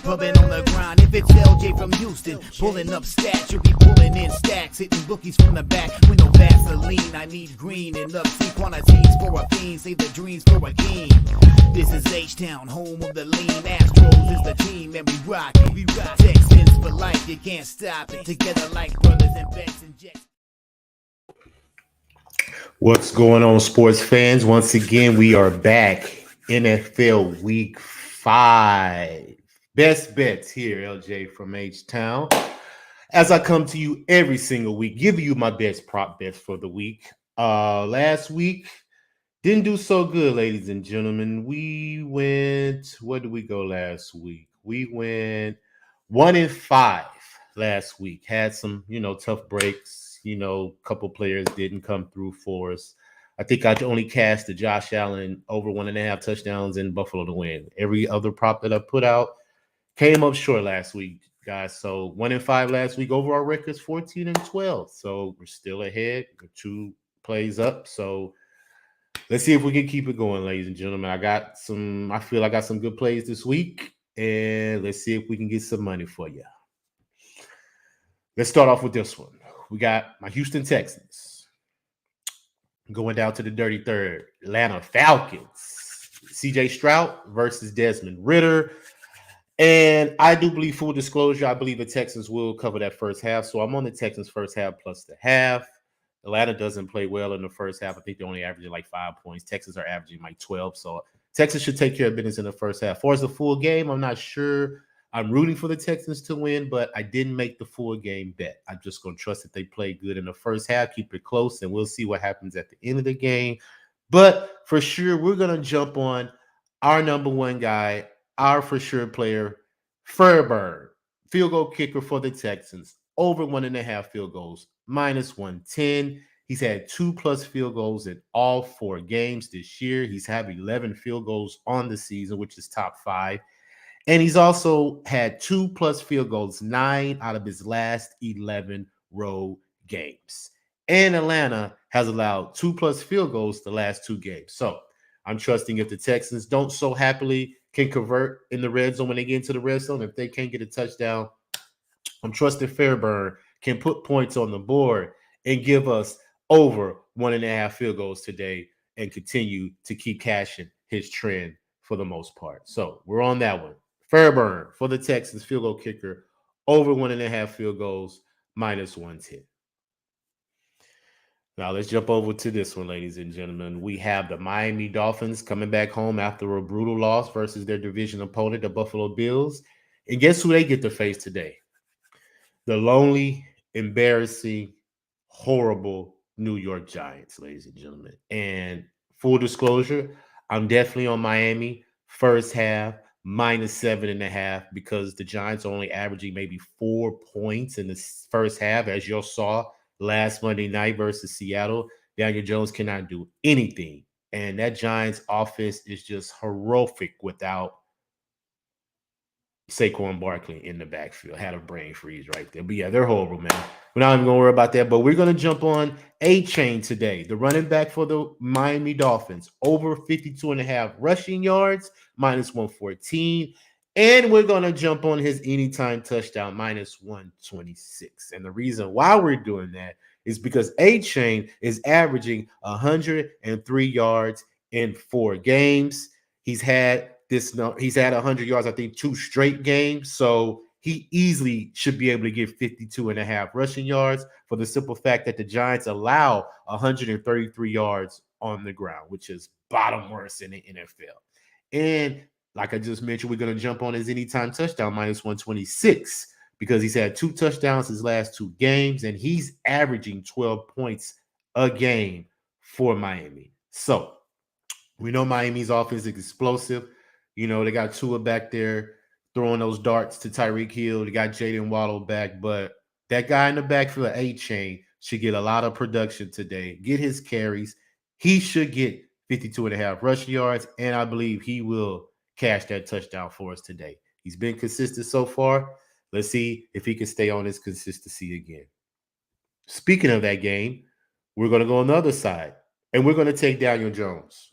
pumping on the grind. If it's LJ from Houston, pulling up stats, you'll be pulling in stacks, hitting bookies from the back with no Vaseline. I need green and up see quantities for a fiend, save the dreams for a king. This is H-Town, home of the lean. Astros is the team, and we rock it. We rock Texans for life, you can't stop it. Together like brothers and Becks and Jets. What's going on, sports fans? Once again, we are back. NFL Week 5. Best bets here, LJ from H-Town. As I come to you every single week, giving you my best prop bets for the week. Last week, didn't do so good, ladies and gentlemen. We went, where did we go last week? We went 1-5 last week. Had some, tough breaks. A couple players didn't come through for us. I think I only cast the Josh Allen over 1.5 touchdowns in Buffalo to win. Every other prop that I put out came up short last week, guys. So 1-5 last week. Overall records 14-12. So we're still ahead. We're 2 plays up. So let's see if we can keep it going, ladies and gentlemen. I feel I got some good plays this week. And let's see if we can get some money for you. Let's start off with this one. We got my Houston Texans going down to the dirty third. Atlanta Falcons. CJ Stroud versus Desmond Ridder. And I do believe, full disclosure, I believe the Texans will cover that first half. So I'm on the Texans first half plus the half. Atlanta doesn't play well in the first half. I think they're only averaging like 5 points. Texans are averaging like 12. So Texans should take care of business in the first half. As far as the full game, I'm not sure. I'm rooting for the Texans to win, but I didn't make the full game bet. I'm just going to trust that they play good in the first half, keep it close, and we'll see what happens at the end of the game. But for sure, we're going to jump on our number one guy, our for sure player, Fairburn, field goal kicker for the Texans, over 1.5 field goals, minus 110. He's had 2+ field goals in all 4 games this year. He's had 11 field goals on the season, which is top 5. And he's also had 2+ field goals, 9 out of his last 11 road games. And Atlanta has allowed 2+ field goals the last 2 games. So I'm trusting if the Texans don't so happily can convert in the red zone when they get into the red zone, if they can't get a touchdown, I'm trusting Fairburn can put points on the board and give us over 1.5 field goals today and continue to keep cashing his trend for the most part. So we're on that one. Fairburn for the Texans, field goal kicker, over 1.5 field goals, minus 110. Now let's jump over to this one, ladies and gentlemen. We have the Miami Dolphins coming back home after a brutal loss versus their division opponent, the Buffalo Bills. And guess who they get to face today? The lonely, embarrassing, horrible New York Giants, ladies and gentlemen. And full disclosure, I'm definitely on Miami first half, minus 7.5, because the Giants are only averaging maybe 4 points in the first half, as you saw last Monday night versus Seattle. Daniel Jones cannot do anything. And that Giants offense is just horrific without Saquon Barkley in the backfield. Had a brain freeze right there. But yeah, they're horrible, man. We're not even going to worry about that. But we're going to jump on A-Chain today. The running back for the Miami Dolphins, over 52.5 rushing yards, minus 114. And we're going to jump on his anytime touchdown, minus 126. And the reason why we're doing that is because A-Chain is averaging 103 yards in 4 games. He's had 100 yards, I think, 2 straight games. So he easily should be able to get 52.5 rushing yards for the simple fact that the Giants allow 133 yards on the ground, which is bottom worst in the NFL. And like I just mentioned, we're going to jump on his anytime touchdown, minus 126, because he's had 2 touchdowns his last 2 games, and he's averaging 12 points a game for Miami. So we know Miami's offense is explosive. They got Tua back there throwing those darts to Tyreek Hill. They got Jaden Waddle back, but that guy in the backfield, A-Chain, should get a lot of production today. Get his carries. He should get 52.5 rushing yards, and I believe he will cash that touchdown for us today. He's been consistent so far. Let's see if he can stay on his consistency again. Speaking of that game, we're going to go on the other side, and we're going to take Daniel Jones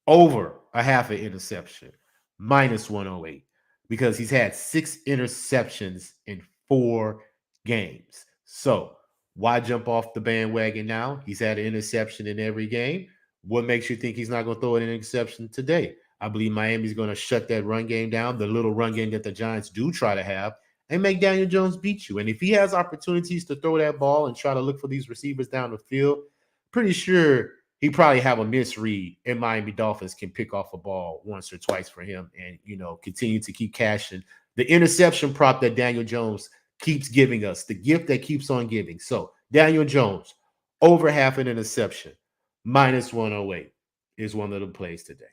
over 0.5 interception, minus 108. because he's had 6 interceptions in 4 games. So why jump off the bandwagon now? He's had an interception in every game. What makes you think he's not going to throw an interception today? I believe Miami's going to shut that run game down, the little run game that the Giants do try to have, and make Daniel Jones beat you. And if he has opportunities to throw that ball and try to look for these receivers down the field, pretty sure he probably have a misread, and Miami Dolphins can pick off a ball once or twice for him and, continue to keep cashing the interception prop that Daniel Jones keeps giving us, the gift that keeps on giving. So Daniel Jones, over half an interception, minus 108 is one of the plays today.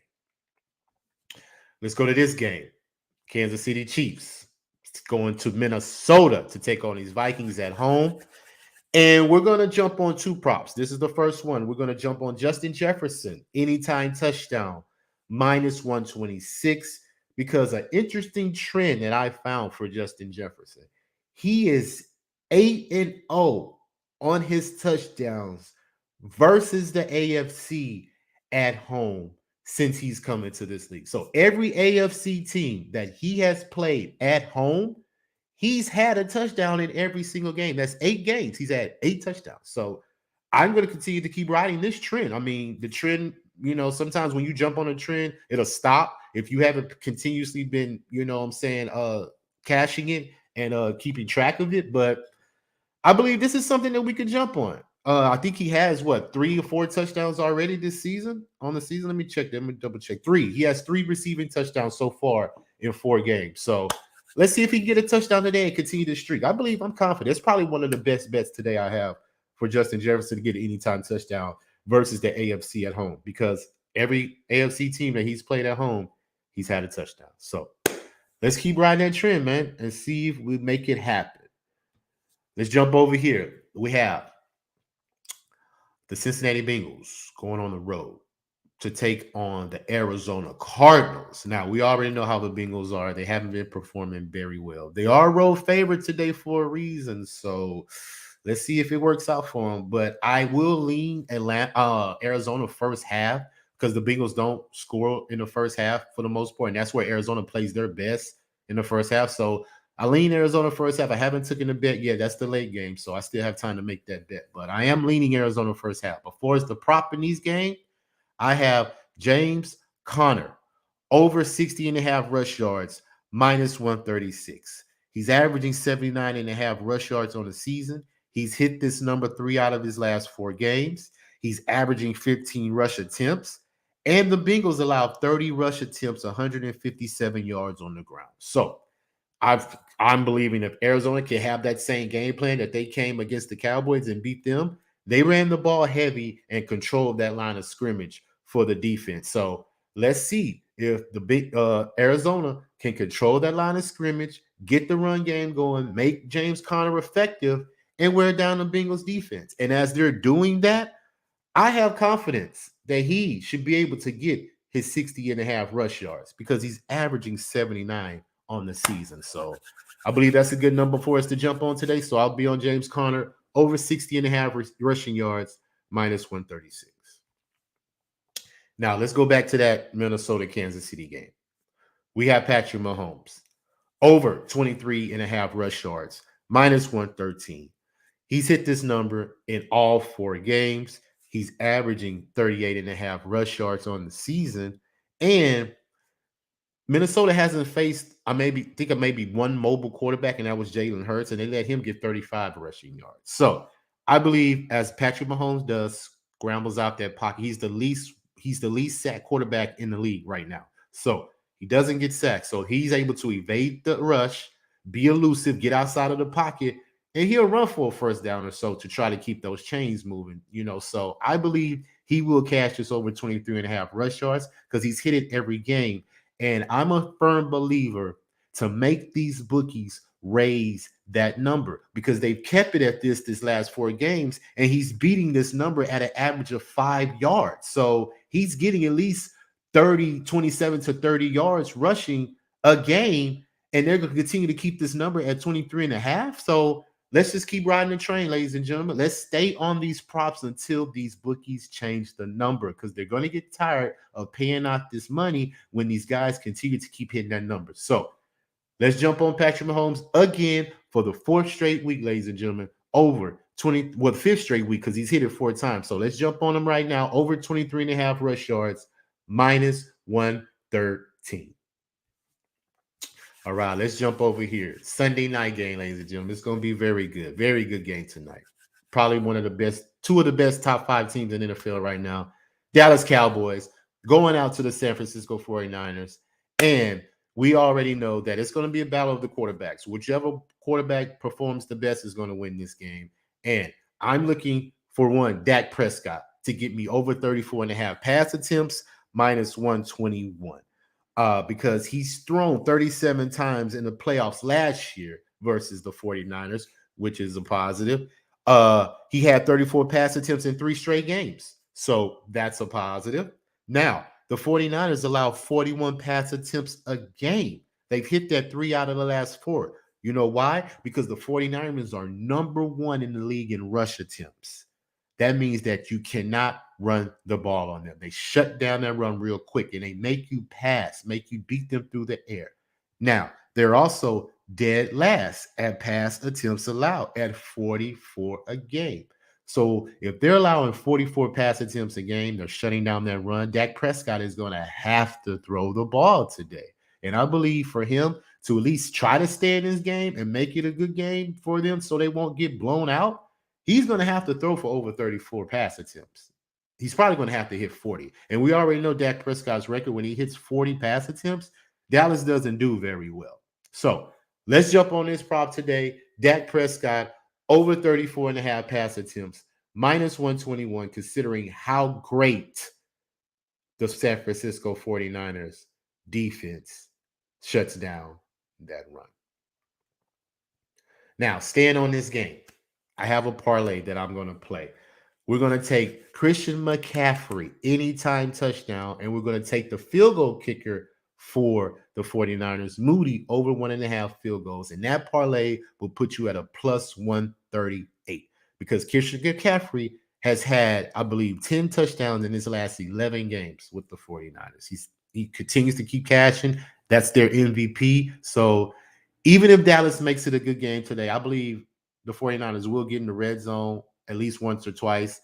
Let's go to this game. Kansas City Chiefs going to Minnesota to take on these Vikings at home. And we're going to jump on 2 props. This is the first one. We're going to jump on Justin Jefferson, anytime touchdown, minus 126, because an interesting trend that I found for Justin Jefferson. He is 8-0 on his touchdowns versus the AFC at home since he's come into this league. So every AFC team that he has played at home, he's had a touchdown in every single game. That's 8 games. He's had 8 touchdowns. So I'm going to continue to keep riding this trend. I mean, the trend, sometimes when you jump on a trend, it'll stop. If you haven't continuously been, cashing it and keeping track of it. But I believe this is something that we could jump on. I think he has 3 or 4 touchdowns already this season on the season. Let me check. Let me double check. 3. He has 3 receiving touchdowns so far in 4 games. So let's see if he can get a touchdown today and continue the streak. I'm confident. It's probably one of the best bets today I have for Justin Jefferson to get an anytime touchdown versus the AFC at home, because every AFC team that he's played at home, he's had a touchdown. So let's keep riding that trend, man, and see if we make it happen. Let's jump over here. We have the Cincinnati Bengals going on the road to take on the Arizona Cardinals. Now, we already know how the Bengals are. They haven't been performing very well. They are road favorite today for a reason, so let's see if it works out for them. But I will lean Arizona first half, because the Bengals don't score in the first half for the most part, and that's where Arizona plays their best in the first half. So I lean Arizona first half. I haven't taken a bet yet. That's the late game, so I still have time to make that bet. But I am leaning Arizona first half. Before it's the prop in these games, I have James Conner, over 60.5 rush yards, minus 136. He's averaging 79.5 rush yards on the season. He's hit this number 3 out of his last 4 games. He's averaging 15 rush attempts. And the Bengals allowed 30 rush attempts, 157 yards on the ground. So I'm believing if Arizona can have that same game plan that they came against the Cowboys and beat them, they ran the ball heavy and controlled that line of scrimmage for the defense. So let's see if the big Arizona can control that line of scrimmage, get the run game going, make James Conner effective, and wear down the Bengals defense. And as they're doing that, I have confidence that he should be able to get his 60.5 rush yards, because he's averaging 79 on the season. So I believe that's a good number for us to jump on today. So I'll be on James Conner, over 60.5 rushing yards, minus 136. Now let's go back to that Minnesota-Kansas City game. We have Patrick Mahomes, over 23.5 rush yards, minus 113. He's hit this number in all 4 games. He's averaging 38.5 rush yards on the season. And Minnesota hasn't faced, I think of maybe one mobile quarterback, and that was Jalen Hurts, and they let him get 35 rushing yards. So I believe, as Patrick Mahomes does, scrambles out that pocket, he's the least sacked quarterback in the league right now. So he doesn't get sacked. So he's able to evade the rush, be elusive, get outside of the pocket, and he'll run for a first down or so to try to keep those chains moving. So I believe he will cash this over 23.5 rush yards, because he's hit it every game. And I'm a firm believer to make these bookies raise that number, because they've kept it at this last 4 games, and he's beating this number at an average of 5 yards. So he's getting at least 27 to 30 yards rushing a game, and they're going to continue to keep this number at 23.5. So let's just keep riding the train, ladies and gentlemen. Let's stay on these props until these bookies change the number, because they're going to get tired of paying out this money when these guys continue to keep hitting that number. So Let's jump on Patrick Mahomes again for the fourth straight week, ladies and gentlemen. Over 20, well, the fifth straight week because he's hit it 4 times. So let's jump on him right now. Over 23.5 rush yards, minus 113. All right, let's jump over here. Sunday night game, ladies and gentlemen. It's going to be very good. Very good game tonight. Probably one of the best, two of the best top 5 teams in the NFL right now. Dallas Cowboys going out to the San Francisco 49ers. And we already know that it's going to be a battle of the quarterbacks. Whichever quarterback performs the best is going to win this game. And I'm looking for one, Dak Prescott, to get me over 34.5 pass attempts, minus 121. Because he's thrown 37 times in the playoffs last year versus the 49ers, which is a positive. He had 34 pass attempts in 3 straight games. So that's a positive. Now, the 49ers allow 41 pass attempts a game. They've hit that 3 out of the last 4. You know why? Because the 49ers are number 1 in the league in rush attempts. That means that you cannot run the ball on them. They shut down that run real quick, and they make you pass, make you beat them through the air. Now, they're also dead last at pass attempts allowed at 44 a game. So if they're allowing 44 pass attempts a game, they're shutting down that run. Dak Prescott is going to have to throw the ball today. And I believe for him to at least try to stay in this game and make it a good game for them so they won't get blown out, he's going to have to throw for over 34 pass attempts. He's probably going to have to hit 40. And we already know Dak Prescott's record. When he hits 40 pass attempts, Dallas doesn't do very well. So let's jump on this prop today. Dak Prescott over 34.5 pass attempts, minus 121, considering how great the San Francisco 49ers defense shuts down that run. Now, staying on this game, I have a parlay that I'm going to play. We're going to take Christian McCaffrey anytime touchdown, and we're going to take the field goal kicker for the 49ers, Moody, over 1.5 field goals. And that parlay will put you at a plus 138 because Christian McCaffrey has had, I believe, 10 touchdowns in his last 11 games with the 49ers. He continues to keep cashing. That's their MVP. So even if Dallas makes it a good game today, I believe the 49ers will get in the red zone at least once or twice,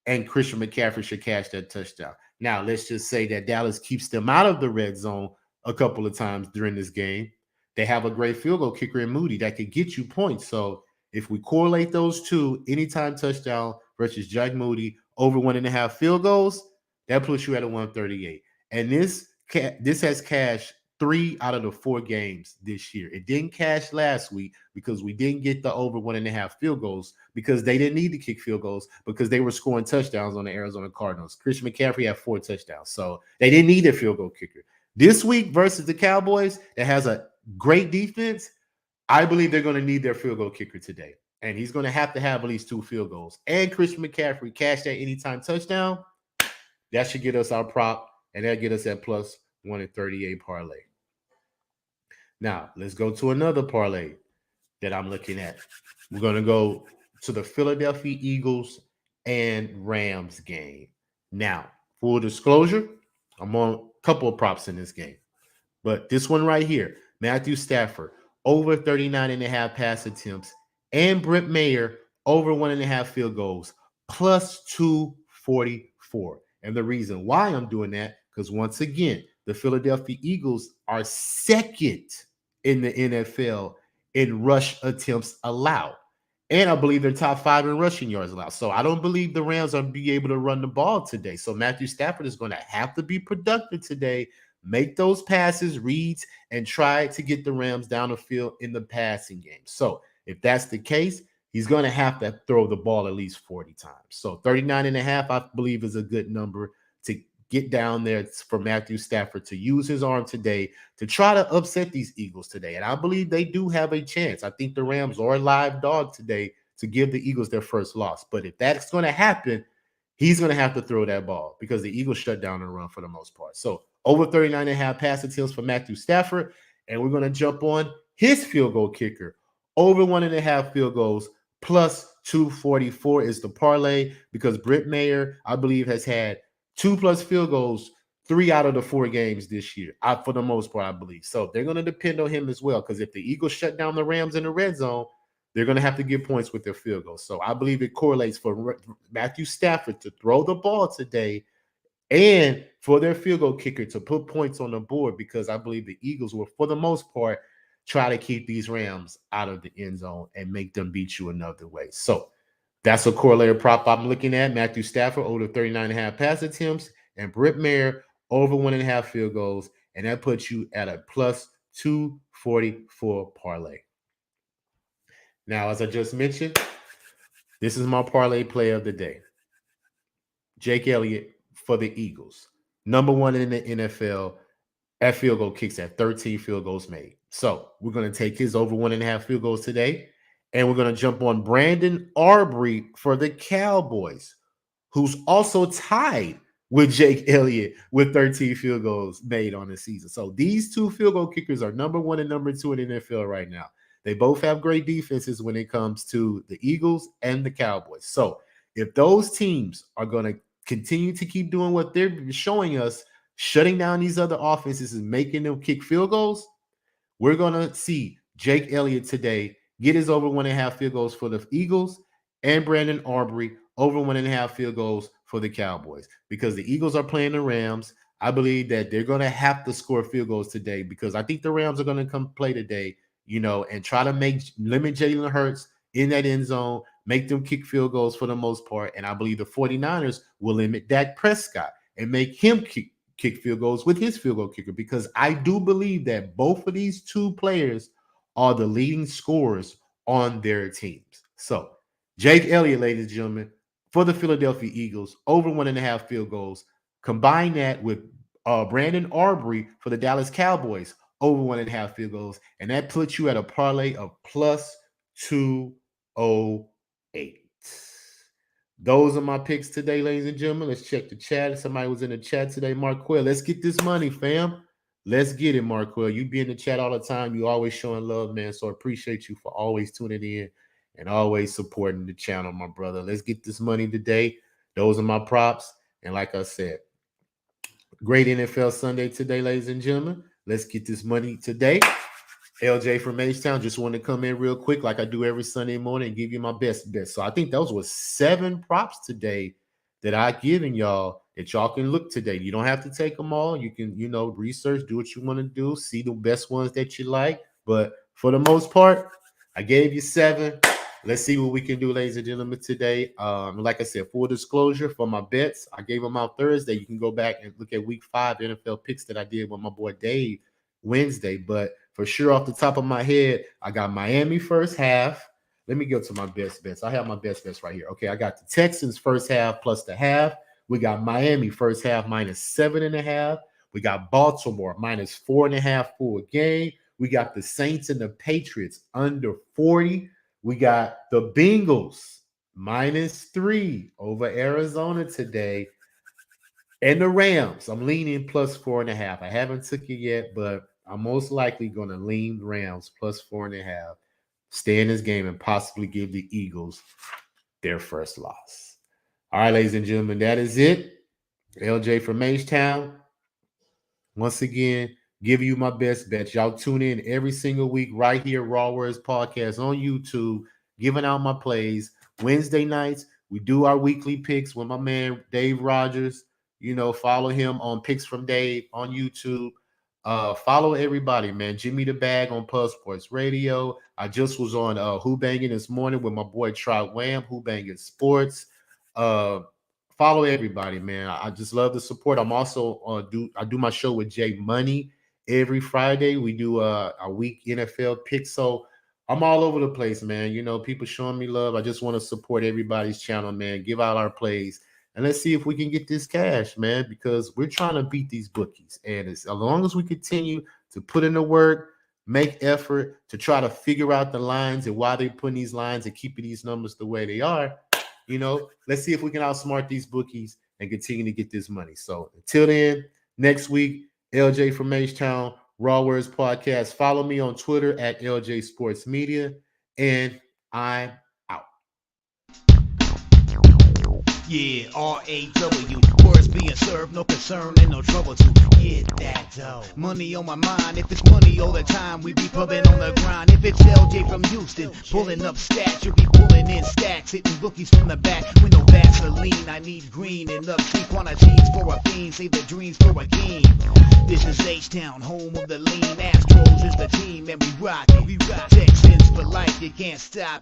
and Christian McCaffrey should cash that touchdown. Now, let's just say that Dallas keeps them out of the red zone a couple of times during this game. They have a great field goal kicker in Moody that could get you points. So if we correlate those two, anytime touchdown versus Jack Moody over 1.5 field goals, that puts you at a 138. And this has cashed 3 out of the 4 games this year. It didn't cash last week because we didn't get the over 1.5 field goals because they didn't need to kick field goals because they were scoring touchdowns on the Arizona Cardinals. Christian McCaffrey had 4 touchdowns, so they didn't need a field goal kicker. This week versus the Cowboys that has a great defense, I believe they're going to need their field goal kicker today. And he's going to have at least 2 field goals. And Christian McCaffrey cashed that anytime touchdown. That should get us our prop, and that'll get us at plus 138 parlay. Now, let's go to another parlay that I'm looking at. We're going to go to the Philadelphia Eagles and Rams game. Now, full disclosure, I'm on a couple of props in this game. But this one right here, Matthew Stafford, over 39.5 pass attempts, and Brett Mayer, over 1.5 field goals, plus 244. And the reason why I'm doing that, because once again, the Philadelphia Eagles are second in the NFL in rush attempts allowed. And I believe they're top 5 in rushing yards allowed. So I don't believe the Rams are be able to run the ball today. So Matthew Stafford is going to have to be productive today, make those passes, reads, and try to get the Rams down the field in the passing game. So if that's the case, he's going to have to throw the ball at least 40 times. So 39.5, I believe, is a good number to get down there for Matthew Stafford to use his arm today to try to upset these Eagles today. And I believe they do have a chance. I think the Rams are a live dog today to give the Eagles their first loss. But if that's going to happen, he's going to have to throw that ball because the Eagles shut down and run for the most part. So over 39.5 pass attempts for Matthew Stafford. And we're going to jump on his field goal kicker. Over 1.5 field goals, plus 244 is the parlay because Brett Mayer, I believe, has had 2+ field goals 3 out of the 4 games this year, for the most part, I believe. So they're going to depend on him as well, because if the Eagles shut down the Rams in the red zone, they're going to have to get points with their field goals. So I believe it correlates for Matthew Stafford to throw the ball today and for their field goal kicker to put points on the board, because I believe the Eagles will, for the most part, try to keep these Rams out of the end zone and make them beat you another way. So that's a correlated prop I'm looking at. Matthew Stafford over 39.5 pass attempts, and Britt Mayer over 1.5 field goals, and that puts you at a plus 244 parlay. Now, as I just mentioned, this is my parlay play of the day. Jake Elliott for the Eagles, number 1 in the NFL at field goal kicks at 13 field goals made. So we're going to take his over 1.5 field goals today, and we're going to jump on Brandon Aubrey for the Cowboys, who's also tied with Jake Elliott with 13 field goals made on the season. So these 2 field goal kickers are number 1 and number 2 in the NFL right now. They both have great defenses when it comes to the Eagles and the Cowboys. So if those teams are going to continue to keep doing what they're showing us, shutting down these other offenses and making them kick field goals, we're going to see Jake Elliott today get his over 1.5 field goals for the Eagles, and Brandon Aubrey over 1.5 field goals for the Cowboys, because the Eagles are playing the Rams. I believe that they're going to have to score field goals today, because I think the Rams are going to come play today, and try to limit Jalen Hurts in that end zone, make them kick field goals for the most part. And I believe the 49ers will limit Dak Prescott and make him kick field goals with his field goal kicker, because I do believe that both of these 2 players are the leading scorers on their teams. So Jake Elliott, ladies and gentlemen, for the Philadelphia Eagles, over 1.5 field goals. Combine that with Brandon Aubrey for the Dallas Cowboys, over 1.5 field goals, and that puts you at a parlay of plus 208. Those are my picks today, ladies and gentlemen. Let's check the chat. Somebody was in the chat today. Marquell, let's get this money, fam. Let's get it, Marquell. You be in the chat all the time. You always showing love, man. So I appreciate you for always tuning in and always supporting the channel, my brother. Let's get this money today. Those are my props. And like I said, great NFL Sunday today, ladies and gentlemen. Let's get this money today. LJ from H-Town, just want to come in real quick like I do every Sunday morning and give you my best bet. So I think those were 7 props today that I given y'all that y'all can look today. You don't have to take them all. You can, research, do what you want to do, see the best ones that you like. But for the most part, I gave you 7. Let's see what we can do, ladies and gentlemen, today. Like I said, full disclosure for my bets, I gave them out Thursday. You can go back and look at week 5 NFL picks that I did with my boy Dave Wednesday. But for sure, off the top of my head, I got Miami first half. Let me go to my best bets. I have my best bets right here. Okay, I got the Texans first half plus the half. We got Miami first half minus 7.5. We got Baltimore minus 4.5 for a game. We got the Saints and the Patriots under 40. We got the Bengals minus 3 over Arizona today. And the Rams, I'm leaning plus 4.5. I haven't took it yet, but I'm most likely going to lean Rams plus 4.5. Stay in this game and possibly give the Eagles their first loss. All right, ladies and gentlemen, that is it. LJ from H-Town. Once again, give you my best bets. Y'all tune in every single week right here, RaWordz Podcast on YouTube, giving out my plays. Wednesday nights, we do our weekly picks with my man Dave Rogers. Follow him on Picks from Dave on YouTube. Follow everybody, man. Jimmy the Bag on Pub Sports Radio. I just was on Who Bangin' this morning with my boy Trout Wham, Who Bangin' Sports. Follow everybody, man. I just love the support. I'm also I do my show with Jay Money every Friday. We do a week NFL pick. So I'm all over the place, man. People showing me love. I just want to support everybody's channel, man. Give out our plays. And let's see if we can get this cash, man, because we're trying to beat these bookies. And as long as we continue to put in the work, make effort to try to figure out the lines and why they're putting these lines and keeping these numbers the way they are, let's see if we can outsmart these bookies and continue to get this money. So until then, next week, LJ from H-Town, RaWordz Podcast. Follow me on Twitter at LJ Sports Media, and I'm Yeah, R-A-W. Words being served, no concern and no trouble to get that dough. Money on my mind, if it's money all the time, we be pubbing on the grind. If it's LJ from Houston, pulling up stats, you'll be pulling in stacks, hitting bookies from the back with no Vaseline. I need green and upsea quantities for a fiend, save the dreams for a king. This is H-Town, home of the lean. Astros is the team and we rock it. Texans for life, you can't stop.